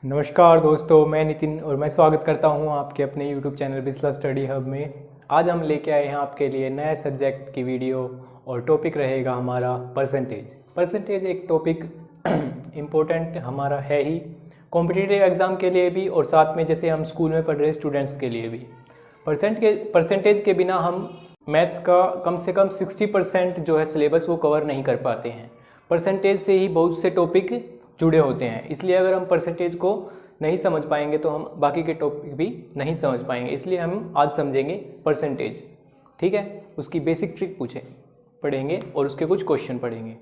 नमस्कार दोस्तों, मैं नितिन और मैं स्वागत करता हूं आपके अपने YouTube channel Bisla study hub में। आज हम लेके आए हैं आपके लिए नए सब्जेक्ट की वीडियो और टॉपिक रहेगा हमारा परसेंटेज। परसेंटेज एक टॉपिक इम्पोर्टेंट हमारा है ही कॉम्पिटिटिव एग्ज़ाम के लिए भी और साथ में जैसे हम स्कूल में पढ़ रहे स्टूडेंट्स के लिए भी। परसेंटेज के बिना हम मैथ्स का कम से कम 60% जो है सिलेबस वो कवर नहीं कर पाते हैं। परसेंटेज से ही बहुत से टॉपिक जुड़े होते हैं, इसलिए अगर हम परसेंटेज को नहीं समझ पाएंगे तो हम बाकी के टॉपिक भी नहीं समझ पाएंगे। इसलिए हम आज समझेंगे परसेंटेज, ठीक है। उसकी बेसिक ट्रिक पढ़ेंगे और उसके कुछ क्वेश्चन पढ़ेंगे,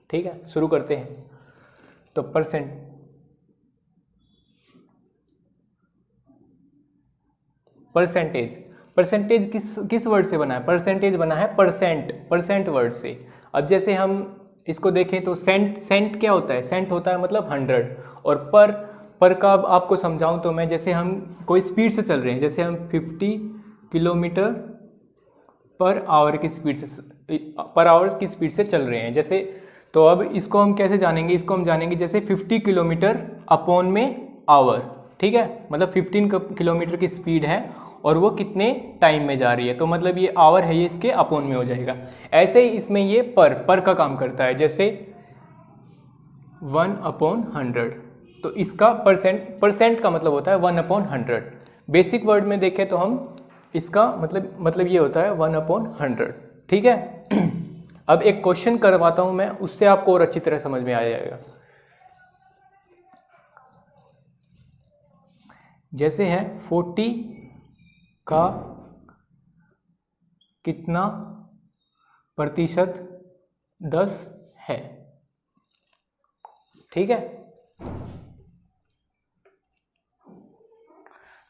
ठीक है। शुरू करते हैं। तो परसेंटेज किस वर्ड से बना है? परसेंटेज बना है परसेंट वर्ड से। अब जैसे हम इसको देखें तो सेंट क्या होता है? सेंट होता है मतलब 100। और पर का अब आपको समझाऊं तो मैं, जैसे हम कोई स्पीड से चल रहे हैं, जैसे हम 50 किलोमीटर पर आवर की स्पीड से चल रहे हैं जैसे। तो अब इसको हम कैसे जानेंगे? इसको हम जानेंगे जैसे 50 किलोमीटर अपॉन में आवर, ठीक है। मतलब 15 किलोमीटर की स्पीड है और वो कितने टाइम में जा रही है, तो मतलब ये आवर है, ये इसके अपॉन में हो जाएगा। ऐसे ही इसमें ये पर का काम करता है, जैसे 1/100। तो इसका परसेंट का मतलब होता है 1/100। बेसिक वर्ड में देखें तो हम इसका मतलब ये होता है 1/100, ठीक है। अब एक क्वेश्चन करवाता हूं मैं, उससे आपको और अच्छी तरह समझ में आ जाएगा। जैसे है 40 का कितना प्रतिशत 10 है, ठीक है।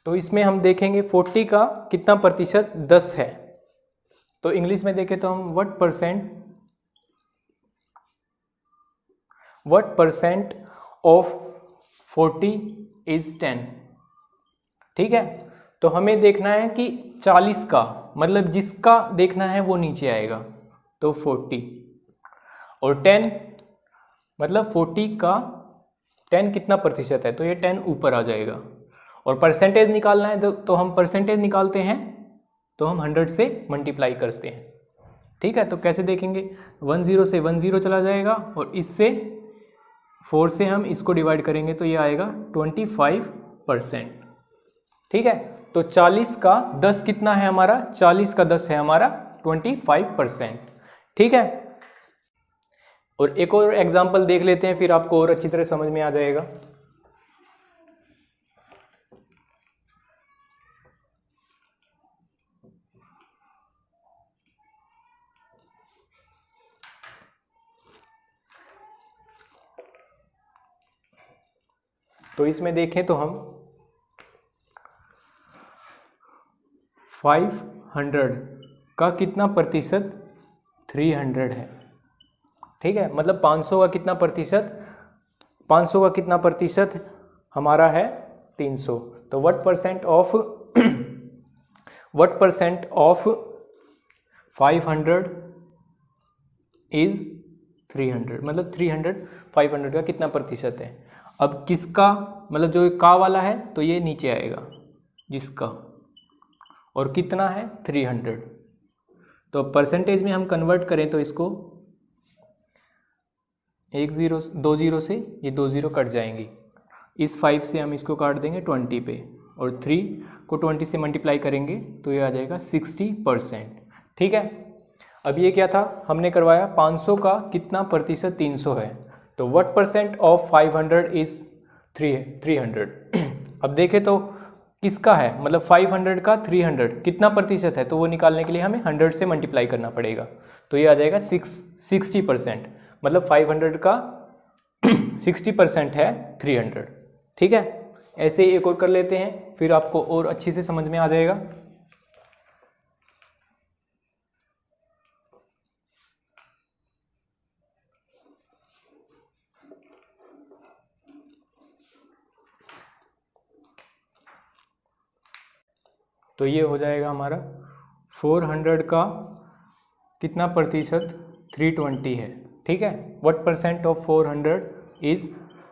तो इसमें हम देखेंगे 40 का कितना प्रतिशत 10 है। तो इंग्लिश में देखें तो हम व्हाट परसेंट ऑफ 40 इज 10, ठीक है। तो हमें देखना है कि 40 का मतलब जिसका देखना है वो नीचे आएगा, तो 40। और 10 मतलब 40 का 10 कितना प्रतिशत है, तो ये 10 ऊपर आ जाएगा। और परसेंटेज निकालना है तो हम परसेंटेज निकालते हैं तो हम 100 से मल्टीप्लाई करते हैं, ठीक है। तो कैसे देखेंगे? 10 से 10 चला जाएगा और इससे 4 से हम इसको डिवाइड करेंगे तो ये आएगा 25%, ठीक है। तो 40 का 10 कितना है हमारा? 40 का 10 है हमारा 25%, ठीक है। और एक और एग्जांपल देख लेते हैं, फिर आपको और अच्छी तरह समझ में आ जाएगा। तो इसमें देखें तो हम 500 का कितना प्रतिशत 300 है, ठीक है। मतलब 500 का कितना प्रतिशत हमारा है 300। तो व्हाट परसेंट ऑफ 500 इज 300, मतलब 300 500 का कितना प्रतिशत है। अब किसका मतलब जो का वाला है तो ये नीचे आएगा जिसका, और कितना है 300। तो परसेंटेज में हम कन्वर्ट करें तो इसको 2 0 से ये 2 0 कट जाएंगी। इस 5 से हम इसको काट देंगे 20 पे, और 3 को 20 से मल्टीप्लाई करेंगे तो ये आ जाएगा 60%, ठीक है। अब ये क्या था? हमने करवाया 500 का कितना प्रतिशत 300 है, तो व्हाट परसेंट ऑफ 500 इज 300। अब देखें तो किसका है, मतलब 500 का 300 कितना प्रतिशत है, तो वो निकालने के लिए हमें 100 से मल्टीप्लाई करना पड़ेगा। तो ये आ जाएगा 60%, मतलब 500 का 60% है 300, ठीक है। ऐसे ही एक और कर लेते हैं, फिर आपको और अच्छी से समझ में आ जाएगा। तो ये हो जाएगा हमारा 400 का कितना प्रतिशत 320 है, ठीक है। व्हाट परसेंट ऑफ 400 इज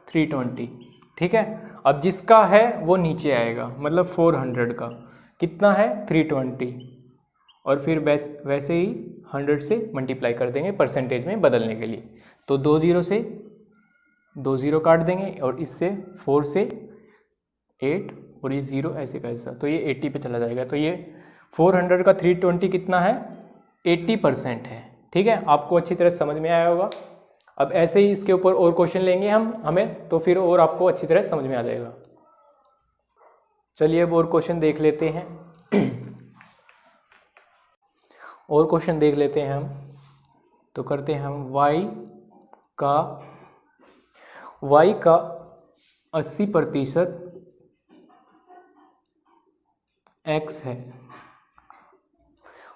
320, ठीक है। अब जिसका है वो नीचे आएगा, मतलब 400 का कितना है 320, और फिर वैसे ही 100 से मल्टीप्लाई कर देंगे परसेंटेज में बदलने के लिए। तो 2 0 से 2 0 काट देंगे, और इससे 4 से 8 और ये 0 ऐसे का ऐसा, तो ये 80 पे चला जाएगा। तो ये 400 का 320 कितना है 80% है। ठीक है, आपको अच्छी तरह समझ में आया होगा। अब ऐसे ही इसके ऊपर और क्वेश्चन लेंगे हमें, तो फिर और आपको अच्छी तरह समझ में आ जाएगा। चलिए अब और क्वेश्चन देख लेते हैं। और क्वेश्चन देख लेते हैं हम, तो करते हैं हम y का 80% x है।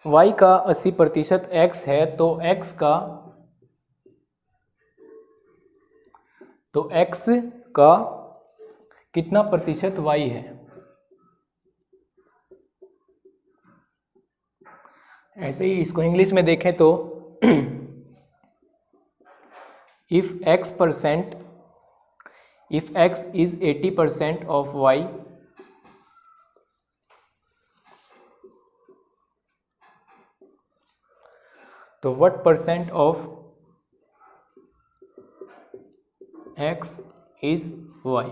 y का 80% x है, तो x का कितना प्रतिशत y है। ऐसे ही इसको इंग्लिश में देखें तो if x is 80% of y, तो what percent of x is y।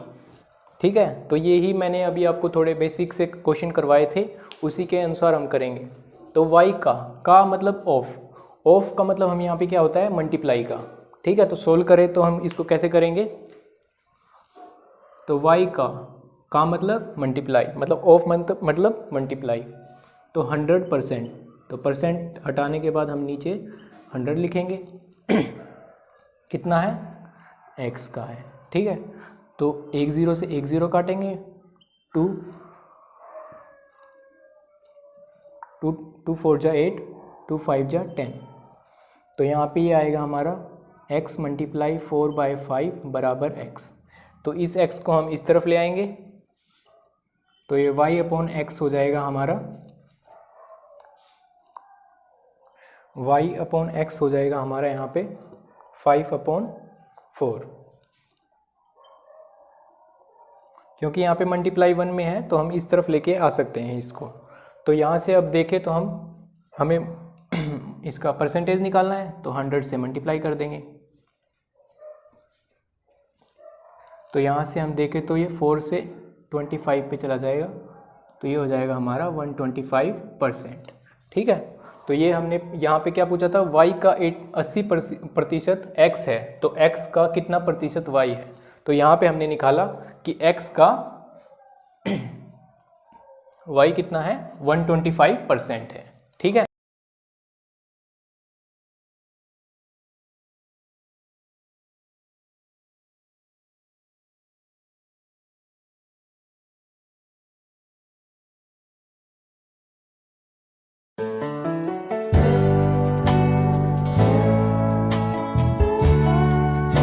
ठीक है, तो ये ही मैंने अभी आपको थोड़े बेसिक से क्वेश्चन करवाए थे, उसी के अनुसार हम करेंगे। तो y का मतलब ऑफ का मतलब हम यहाँ पे क्या होता है मल्टीप्लाई का। ठीक है, तो सोल्व करें तो हम इसको कैसे करेंगे, तो y का मतलब मल्टीप्लाई, मतलब ऑफ मतलब मल्टीप्लाई, तो 100%, तो परसेंट हटाने के बाद हम नीचे 100 लिखेंगे। कितना है x का है। ठीक है, तो 1 0 से 1 0 काटेंगे, 2 4 जा 8, 2 5 जा 10, तो यहाँ पे ये आएगा हमारा x मल्टीप्लाई 4/5 बराबर x। तो इस x को हम इस तरफ ले आएंगे, तो ये y/x हो जाएगा हमारा, y/x हो जाएगा हमारा यहाँ पे 5/4, क्योंकि यहाँ पे मल्टीप्लाई 1 में है तो हम इस तरफ लेके आ सकते हैं इसको। तो यहाँ से अब देखें तो हमें इसका परसेंटेज निकालना है, तो 100 से मल्टीप्लाई कर देंगे। तो यहाँ से हम देखें तो ये 4 से 25 पे चला जाएगा, तो ये हो जाएगा हमारा 125%। ठीक है, तो ये हमने यहाँ पे क्या पूछा था, y का 80% x है, तो x का कितना प्रतिशत y है। तो यहाँ पे हमने निकाला कि x का y कितना है 125% है। ठीक है।